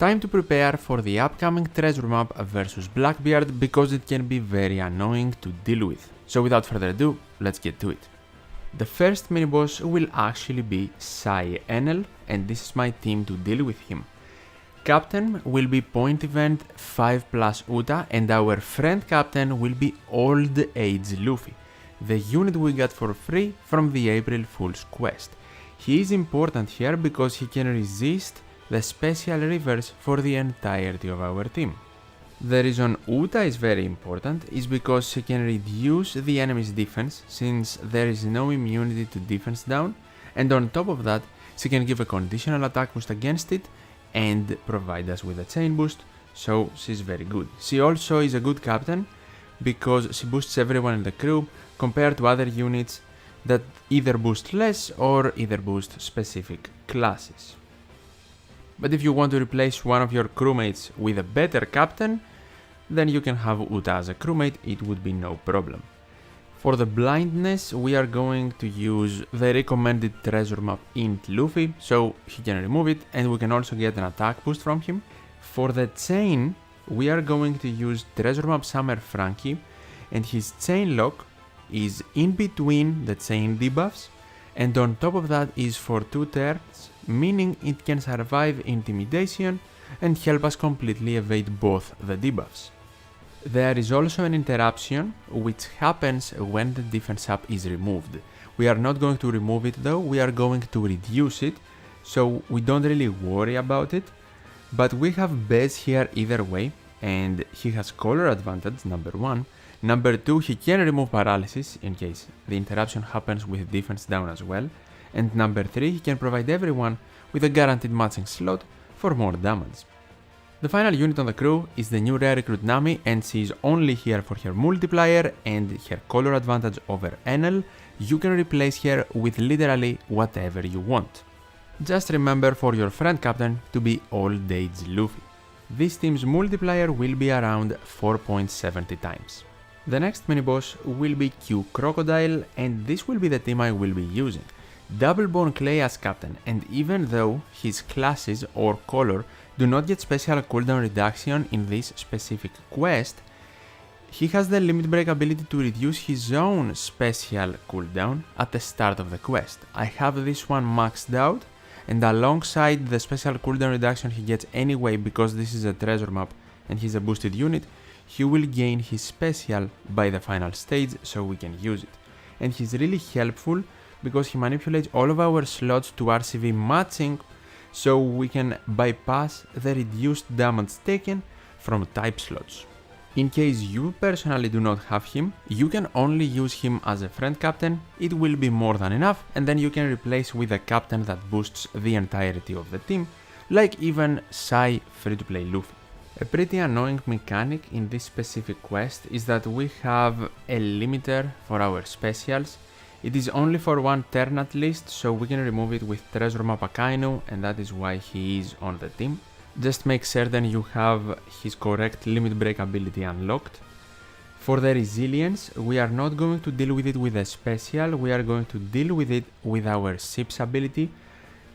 Time to prepare for the upcoming treasure map vs Blackbeard because it can be very annoying to deal with. So without further ado, let's get to it. The first mini-boss will actually be Sai Enel, and this is my team to deal with him. Captain will be Point Event 5+ Uta, and our friend Captain will be Old Age Luffy, the unit we got for free from the April Fool's quest. He is important here because he can resist the special reverse for the entirety of our team. The reason Uta is very important is because she can reduce the enemy's defense since there is no immunity to defense down, and on top of that she can give a conditional attack boost against it and provide us with a chain boost, so she's very good. She also is a good captain because she boosts everyone in the crew compared to other units that either boost less or either boost specific classes. But if you want to replace one of your crewmates with a better captain, then you can have Uta as a crewmate, it would be no problem. For the blindness, we are going to use the recommended treasure map Int Luffy, so he can remove it and we can also get an attack boost from him. For the chain, we are going to use treasure map Summer Frankie, and his chain lock is in between the chain debuffs, and on top of that is for 2 turns, meaning it can survive intimidation and help us completely evade both the debuffs. There is also an interruption which happens when the defense up is removed. We are not going to remove it though, we are going to reduce it, so we don't really worry about it. But we have Bez here either way, and he has color advantage, number 1. Number 2, he can remove paralysis in case the interruption happens with defense down as well. And number 3, he can provide everyone with a guaranteed matching slot for more damage. The final unit on the crew is the new rare recruit Nami, and she is only here for her multiplier and her color advantage over Enel. You can replace her with literally whatever you want. Just remember for your friend captain to be Old Age Luffy. This team's multiplier will be around 4.70 times. The next mini-boss will be Q Crocodile, and this will be the team I will be using. Double Bone Clay as captain, and even though his classes or color do not get special cooldown reduction in this specific quest, he has the limit break ability to reduce his own special cooldown at the start of the quest. I have this one maxed out, and alongside the special cooldown reduction he gets anyway because this is a treasure map and he's a boosted unit, he will gain his special by the final stage, so we can use it. And he's really helpful because he manipulates all of our slots to RCV matching, so we can bypass the reduced damage taken from type slots. In case you personally do not have him, you can only use him as a friend captain, it will be more than enough, and then you can replace with a captain that boosts the entirety of the team, like even Sai free-to-play Luffy. A pretty annoying mechanic in this specific quest is that we have a limiter for our specials. It is only for 1 turn at least, so we can remove it with Treasure Map Akainu, and that is why he is on the team. Just make certain you have his correct limit break ability unlocked. For the resilience, we are not going to deal with it with a special, we are going to deal with it with our ship's ability,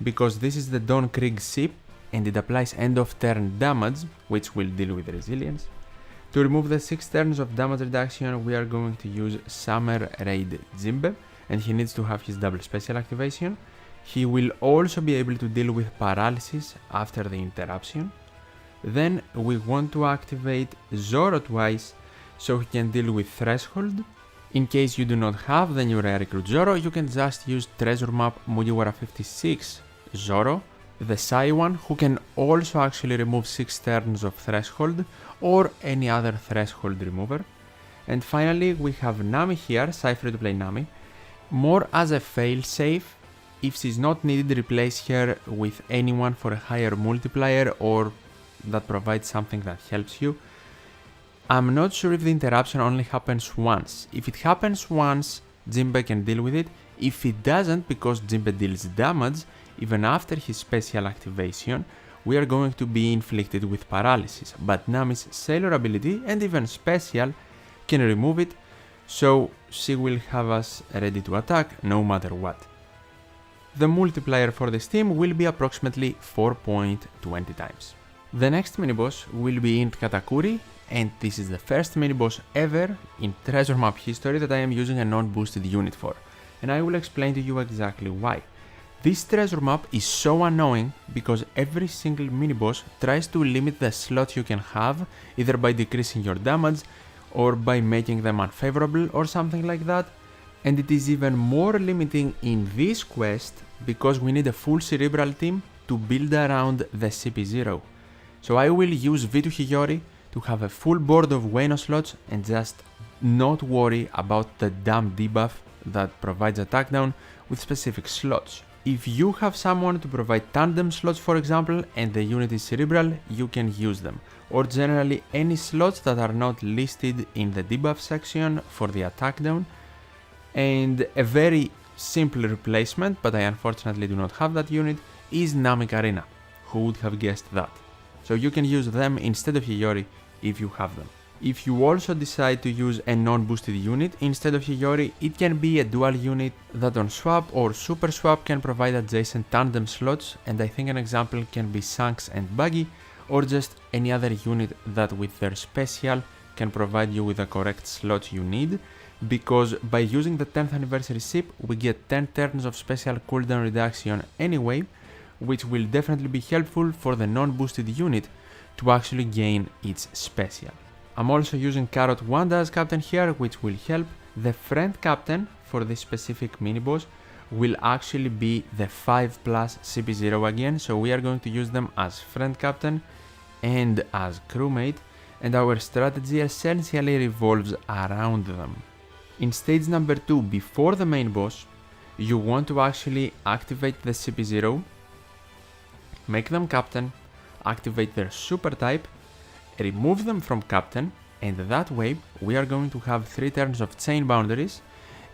because this is the Don Krieg ship and it applies end of turn damage, which will deal with resilience. To remove the 6 turns of damage reduction, we are going to use Summer Raid Jinbe, and he needs to have his double special activation. He will also be able to deal with paralysis after the interruption. Then we want to activate Zoro twice, so he can deal with Threshold. In case you do not have the new rare recruit Zoro, you can just use Treasure Map Mugiwara 56 Zoro, the Sai one, who can also actually remove 6 turns of Threshold or any other Threshold remover. And finally we have Nami here, Sai free-to-play Nami, more as a failsafe. If she's not needed, replace her with anyone for a higher multiplier or that provides something that helps you. I'm not sure if the interruption only happens once. If it happens once, Jinbe can deal with it. If it doesn't, because Jinbe deals damage, even after his special activation, we are going to be inflicted with paralysis, but Nami's sailor ability and even special can remove it, so she will have us ready to attack no matter what. The multiplier for this team will be approximately 4.20 times. The next mini-boss will be in Katakuri, and this is the first mini-boss ever in treasure map history that I am using a non-boosted unit for, and I will explain to you exactly why. This treasure map is so annoying because every single mini-boss tries to limit the slots you can have, either by decreasing your damage or by making them unfavorable or something like that, and it is even more limiting in this quest because we need a full cerebral team to build around the CP0. So I will use V2 Hiyori to have a full board of Wano slots and just not worry about the damn debuff that provides attack down with specific slots. If you have someone to provide tandem slots, for example, and the unit is cerebral, you can use them, or generally any slots that are not listed in the debuff section for the attack down. And a very simple replacement, but I unfortunately do not have that unit, is Namikarina. Who would have guessed that? So you can use them instead of Hiyori if you have them. If you also decide to use a non-boosted unit instead of Hiyori, it can be a dual unit that on swap or super swap can provide adjacent tandem slots, and I think an example can be Shanks and Buggy, or just any other unit that with their special can provide you with the correct slots you need, because by using the 10th anniversary ship we get 10 turns of special cooldown reduction anyway, which will definitely be helpful for the non-boosted unit to actually gain its special. I'm also using Carrot Wanda as captain here, which will help. The friend captain for this specific mini-boss will actually be the 5 plus CP0 again, so we are going to use them as friend captain and as crewmate, and our strategy essentially revolves around them. In stage number 2, before the main boss, you want to actually activate the CP0, make them captain, activate their super type, remove them from captain, and that way we are going to have 3 turns of chain boundaries,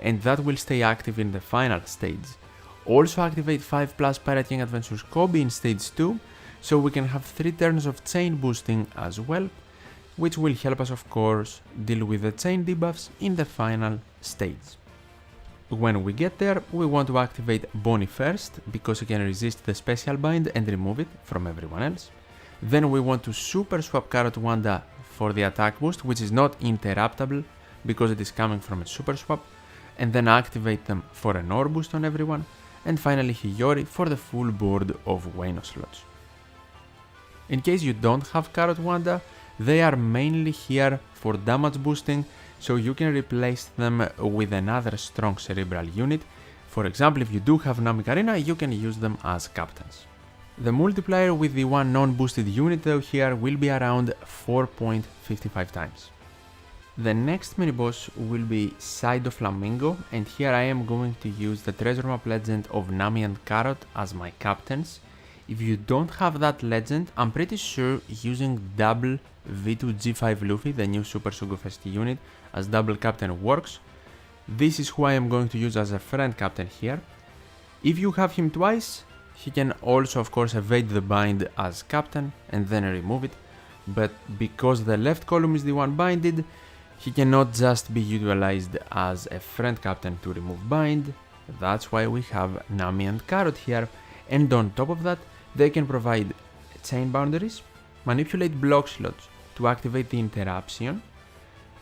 and that will stay active in the final stage. Also activate 5 plus Pirate King Adventures Kobe in stage 2, so we can have 3 turns of chain boosting as well, which will help us of course deal with the chain debuffs in the final stage. When we get there, we want to activate Bonnie first, because he can resist the special bind and remove it from everyone else. Then we want to super swap Carrot Wanda for the attack boost, which is not interruptible because it is coming from a super swap, and then activate them for an ore boost on everyone, and finally Hiyori for the full board of Wano slots. In case you don't have Carrot Wanda, they are mainly here for damage boosting, so you can replace them with another strong cerebral unit. For example, if you do have Namikarina, you can use them as captains. The multiplier with the one non-boosted unit though here will be around 4.55 times. The next mini-boss will be Doflamingo, and here I am going to use the treasure map legend of Nami and Carrot as my captains. If you don't have that legend, I'm pretty sure using double V2 G5 Luffy, the new Super Sugufest unit, as double captain works. This is who I am going to use as a friend captain here. If you have him twice, he can also of course evade the bind as captain and then remove it, but because the left column is the one binded, he cannot just be utilized as a friend captain to remove bind. That's why we have Nami and Carrot here, and on top of that they can provide chain boundaries, manipulate block slots to activate the interruption,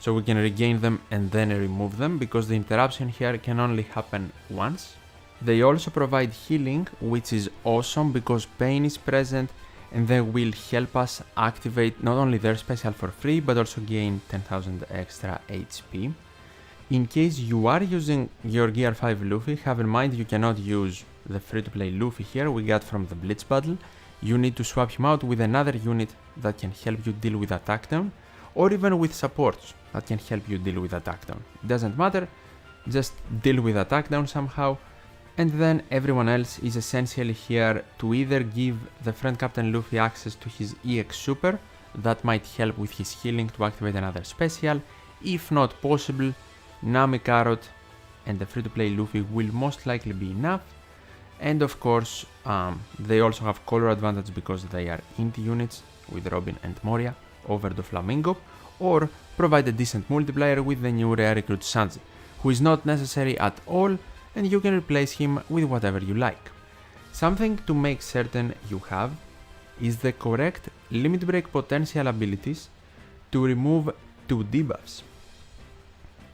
so we can regain them and then remove them, because the interruption here can only happen once. They also provide healing, which is awesome because pain is present, and they will help us activate not only their special for free, but also gain 10,000 extra HP. In case you are using your Gear 5 Luffy, have in mind you cannot use the free-to-play Luffy here we got from the Blitz battle. You need to swap him out with another unit that can help you deal with attack down, or even with supports that can help you deal with attack down. Doesn't matter, just deal with attack down somehow, and then everyone else is essentially here to either give the friend captain Luffy access to his EX super, that might help with his healing to activate another special. If not possible, Nami, Carrot and the free-to-play Luffy will most likely be enough. And of course, they also have color advantage because they are int units with Robin and Moria over Doflamingo, or provide a decent multiplier with the new rare recruit Sanji, who is not necessary at all, and you can replace him with whatever you like. Something to make certain you have is the correct limit break potential abilities to remove 2 debuffs.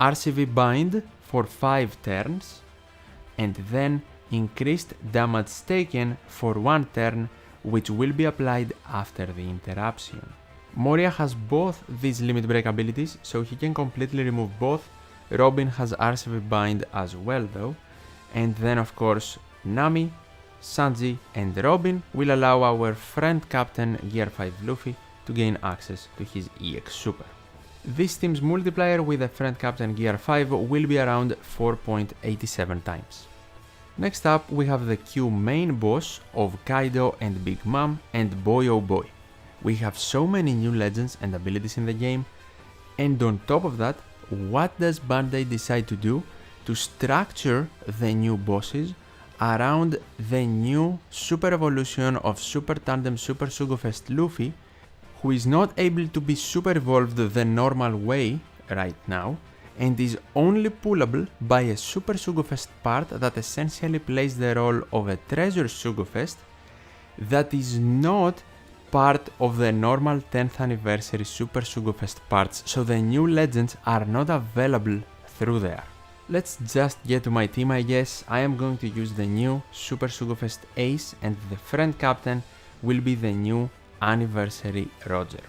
RCV Bind for 5 turns, and then increased damage taken for 1 turn, which will be applied after the interruption. Moria has both these limit break abilities, so he can completely remove both. Robin has RCV Bind as well though, and then of course Nami, Sanji and Robin will allow our friend Captain Gear 5 Luffy to gain access to his EX Super. This team's multiplier with a friend Captain Gear 5 will be around 4.87 times. Next up we have the Q main boss of Kaido and Big Mom, and boy oh boy, we have so many new legends and abilities in the game, and on top of that, what does Bandai decide to do to structure the new bosses around the new super evolution of Super Tandem Super Sugofest Luffy, who is not able to be super evolved the normal way right now, and is only pullable by a Super Sugofest part that essentially plays the role of a Treasure Sugofest that is not part of the normal 10th anniversary Super Sugofest parts, so the new legends are not available through there. Let's just get to my team, I guess. I am going to use the new Super Sugofest Ace, and the friend captain will be the new anniversary Roger.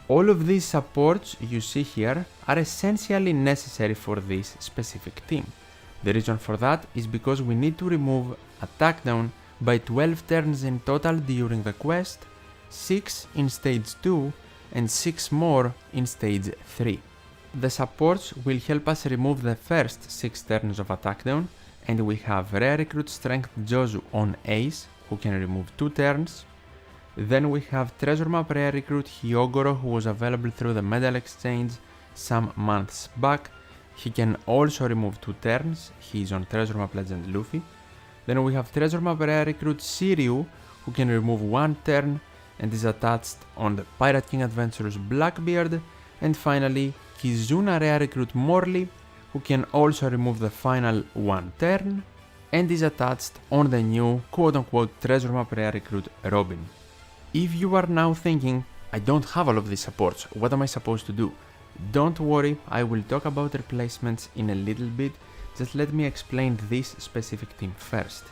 All of these supports you see here are essentially necessary for this specific team. The reason for that is because we need to remove attack down by 12 turns in total during the quest, 6 in stage 2 and 6 more in stage 3. The supports will help us remove the first 6 turns of attack down, and we have Rare Recruit Strength Jozu on Ace, who can remove 2 turns. Then we have Treasure Map Rare Recruit Hyogoro, who was available through the Medal Exchange some months back. He can also remove 2 turns, he is on Treasure Map Legend Luffy. Then we have Treasure Map Rare Recruit Shiryu, who can remove 1 turn and is attached on the Pirate King Adventures Blackbeard. And finally, Kizuna Rare Recruit Morley, who can also remove the final 1 turn and is attached on the new quote-unquote Treasure Map Rare Recruit Robin. If you are now thinking, I don't have all of these supports, what am I supposed to do? Don't worry, I will talk about replacements in a little bit, just let me explain this specific team first.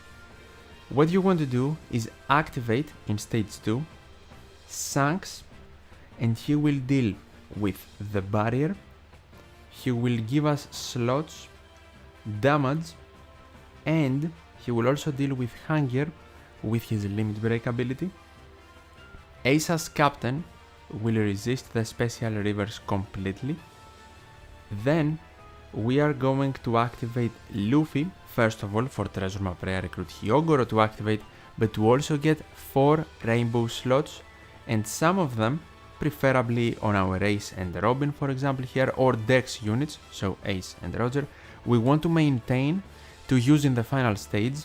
What you want to do is activate in stage 2 Shanks, and he will deal with the barrier, he will give us slots, damage, and he will also deal with hunger with his limit break ability. Ace as captain will resist the special reverse completely. Then we are going to activate Luffy, first of all for Treasure Map Rare Recruit Hyogoro to activate, but to also get 4 rainbow slots, and some of them preferably on our Ace and Robin, for example here, or Dex units, so Ace and Roger, we want to maintain to use in the final stage.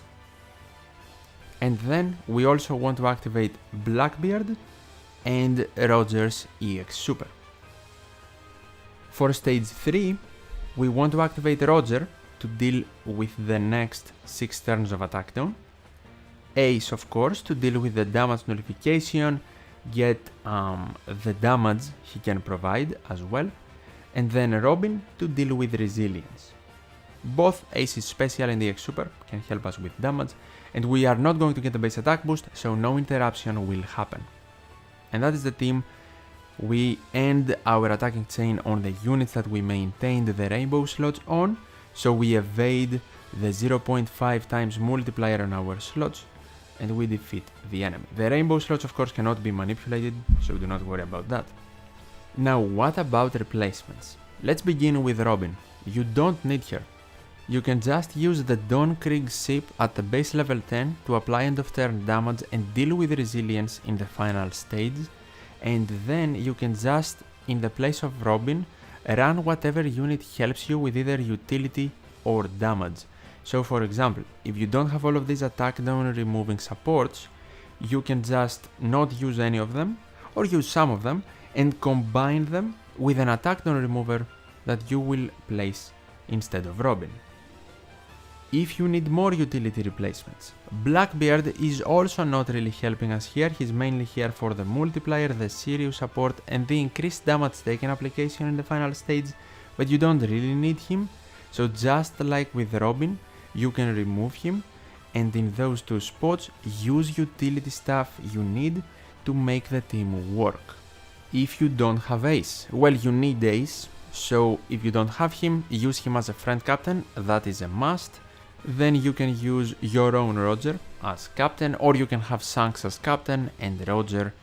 And then we also want to activate Blackbeard and Roger's EX Super. For stage 3, we want to activate Roger to deal with the next 6 turns of attack down. Ace, of course, to deal with the damage nullification, get the damage he can provide as well. And then Robin to deal with resilience. Both Ace's special and EX Super can help us with damage, and we are not going to get the base attack boost, so no interruption will happen. And that is the team. We end our attacking chain on the units that we maintained the rainbow slots on, so we evade the 0.5 times multiplier on our slots, and we defeat the enemy. The rainbow slots of course cannot be manipulated, so do not worry about that. Now what about replacements? Let's begin with Robin. You don't need her. You can just use the Dawn Krieg ship at the base level 10 to apply end of turn damage and deal with resilience in the final stage, and then you can just, in the place of Robin, run whatever unit helps you with either utility or damage. So for example, if you don't have all of these attack down removing supports, you can just not use any of them, or use some of them, and combine them with an attack down remover that you will place instead of Robin. If you need more utility replacements, Blackbeard is also not really helping us here. He's mainly here for the multiplier, the serious support and the increased damage taken application in the final stage, but you don't really need him. So just like with Robin, you can remove him and in those two spots use utility stuff you need to make the team work. If you don't have Ace, well, you need Ace, so if you don't have him, use him as a friend captain, that is a must. Then you can use your own Roger as captain, or you can have Shanks as captain and Roger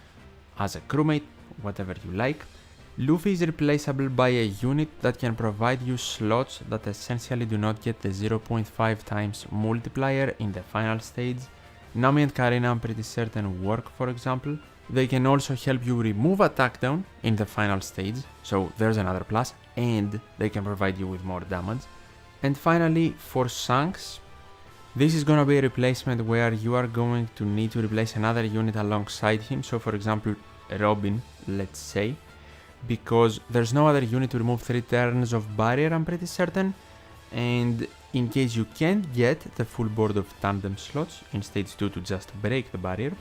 as a crewmate, whatever you like. Luffy is replaceable by a unit that can provide you slots that essentially do not get the 0.5 times multiplier in the final stage. Nami and Karina I'm pretty certain work, for example. They can also help you remove attack down in the final stage, so there's another plus, and they can provide you with more damage. And finally, for Shanks, this is gonna be a replacement where you are going to need to replace another unit alongside him, so for example Robin, let's say, because there's no other unit to remove 3 turns of barrier, I'm pretty certain, and in case you can't get the full board of tandem slots in stage 2 to just break the barrier,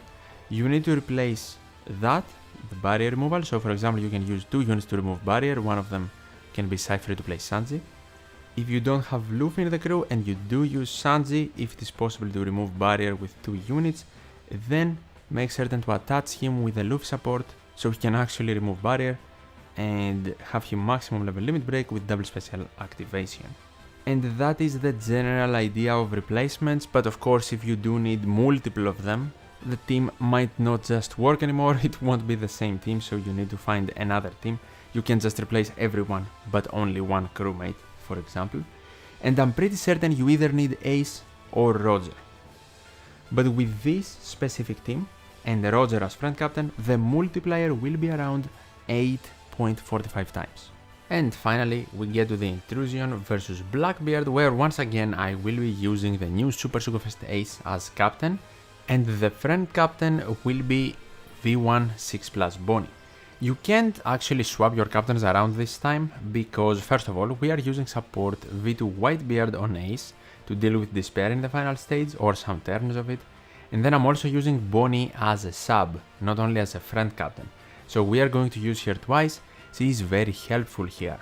you need to replace that, the barrier removal. So for example, you can use 2 units to remove barrier, one of them can be Cypher to play Sanji. If you don't have Luffy in the crew and you do use Sanji, if it is possible to remove barrier with 2 units, then make certain to attach him with a Luffy support so he can actually remove barrier and have him maximum level limit break with double special activation. And that is the general idea of replacements, but of course if you do need multiple of them, the team might not just work anymore, it won't be the same team, so you need to find another team. You can just replace everyone but only one crewmate, for example, and I'm pretty certain you either need Ace or Roger. But with this specific team and Roger as friend captain, the multiplier will be around 8.45 times. And finally, we get to the Intrusion versus Blackbeard, where once again I will be using the new Super Sugafest Ace as captain, and the friend captain will be V1 6+ Bonnie. You can't actually swap your captains around this time, because first of all, we are using support V2 Whitebeard on Ace to deal with Despair in the final stage, or some turns of it, and then I'm also using Bonnie as a sub, not only as a friend captain. So we are going to use her twice. She is very helpful here.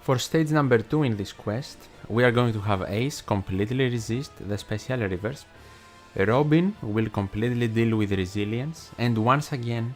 For stage number 2 in this quest, we are going to have Ace completely resist the special reverse, Robin will completely deal with resilience, and once again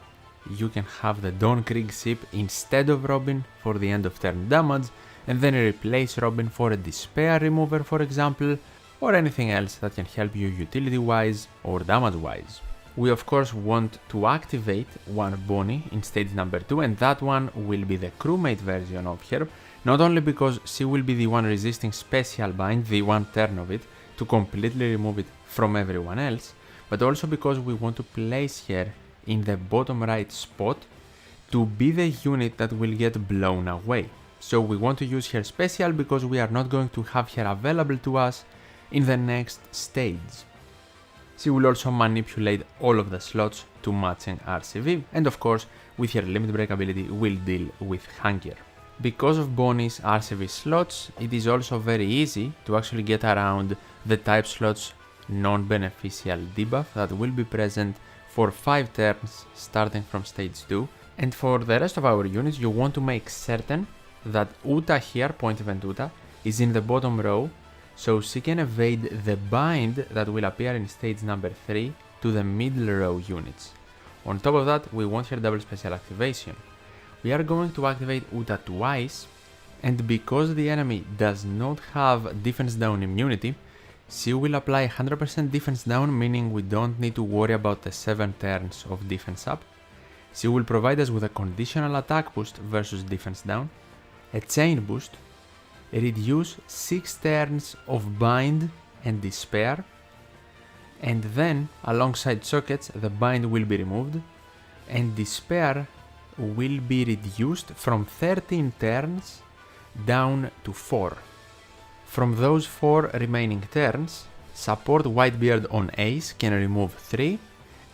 you can have the Dawn Krieg ship instead of Robin for the end of turn damage, and then replace Robin for a Despair remover, for example, or anything else that can help you utility wise or damage wise. We of course want to activate one Bonnie in stage number 2, and that one will be the crewmate version of her, not only because she will be the one resisting special bind the one turn of it to completely remove it from everyone else, but also because we want to place her in the bottom right spot to be the unit that will get blown away. So we want to use her special because we are not going to have her available to us in the next stage. She will also manipulate all of the slots to matching RCV, and of course with her limit break ability will deal with hunger. Because of Bonnie's RCV slots, it is also very easy to actually get around the type slots non-beneficial debuff that will be present for 5 turns starting from stage 2, and for the rest of our units you want to make certain that Uta here, point event Uta, is in the bottom row, so she can evade the bind that will appear in stage number 3 to the middle row units. On top of that, we want her double special activation. We are going to activate Uta twice, and because the enemy does not have defense down immunity, she will apply 100% defense down, meaning we don't need to worry about the 7 turns of defense up. She will provide us with a conditional attack boost versus defense down, a chain boost, reduce 6 turns of bind and despair, and then alongside sockets the bind will be removed and despair will be reduced from 13 turns down to 4. From those 4 remaining turns, support Whitebeard on Ace can remove 3,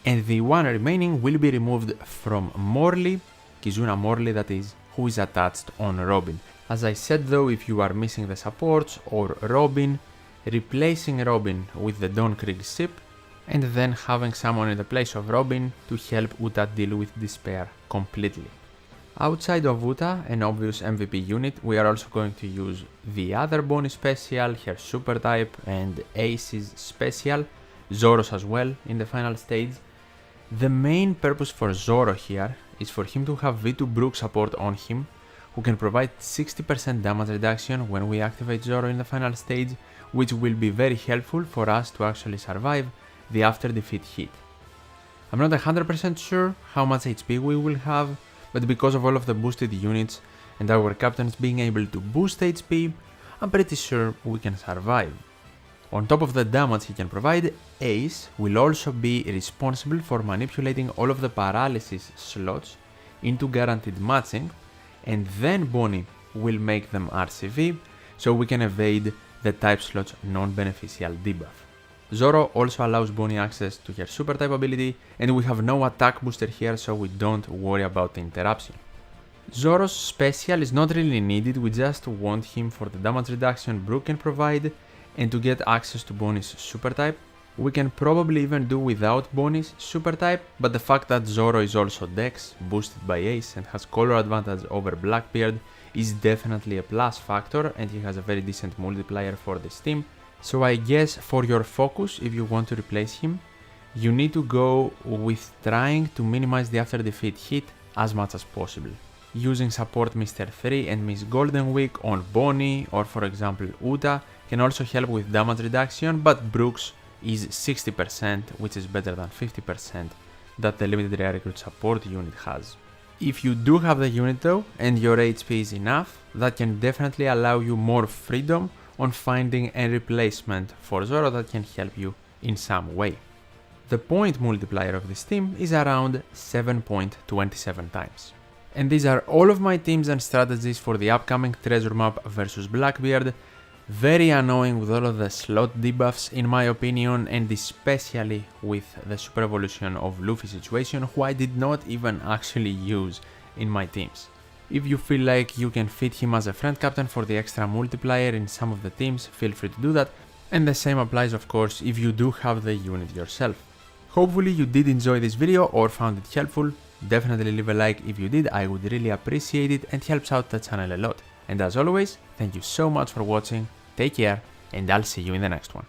and the one remaining will be removed from Morley, Kizuna Morley that is, who is attached on Robin. As I said though, if you are missing the supports or Robin, replacing Robin with the Dawn Krieg ship, and then having someone in the place of Robin to help Uta deal with Despair completely. Outside of Uta, an obvious MVP unit, we are also going to use the other Bonnie special, her super type, and Ace's special, Zoro's as well in the final stage. The main purpose for Zoro here is for him to have V2 Brook support on him, who can provide 60% damage reduction when we activate Zoro in the final stage, which will be very helpful for us to actually survive the after defeat hit. I'm not 100% sure how much HP we will have, but because of all of the boosted units and our captains being able to boost HP, I'm pretty sure we can survive. On top of the damage he can provide, Ace will also be responsible for manipulating all of the paralysis slots into guaranteed matching, and then Bonnie will make them RCV, so we can evade the type slot's non-beneficial debuff. Zoro also allows Bonnie access to her super type ability, and we have no attack booster here, so we don't worry about the interruption. Zoro's special is not really needed, we just want him for the damage reduction Brook can provide, and to get access to Bonnie's super type. We can probably even do without Bonnie's super type, but the fact that Zoro is also Dex, boosted by Ace, and has color advantage over Blackbeard is definitely a plus factor, and he has a very decent multiplier for this team. So I guess for your focus, if you want to replace him, you need to go with trying to minimize the after defeat hit as much as possible. Using support Mr. 3 and Miss Golden Week on Bonnie, or for example Uta, can also help with damage reduction, but Brook's is 60%, which is better than 50% that the limited rare recruit support unit has. If you do have the unit though, and your HP is enough, that can definitely allow you more freedom on finding a replacement for Zoro that can help you in some way. The point multiplier of this team is around 7.27 times. And these are all of my teams and strategies for the upcoming treasure map versus Blackbeard. Very annoying with all of the slot debuffs in my opinion, and especially with the super evolution of Luffy situation, who I did not even actually use in my teams. If you feel like you can fit him as a friend captain for the extra multiplier in some of the teams, feel free to do that, and the same applies of course if you do have the unit yourself. Hopefully you did enjoy this video or found it helpful. Definitely leave a like if you did, I would really appreciate it and helps out the channel a lot. And as always, thank you so much for watching, take care, and I'll see you in the next one.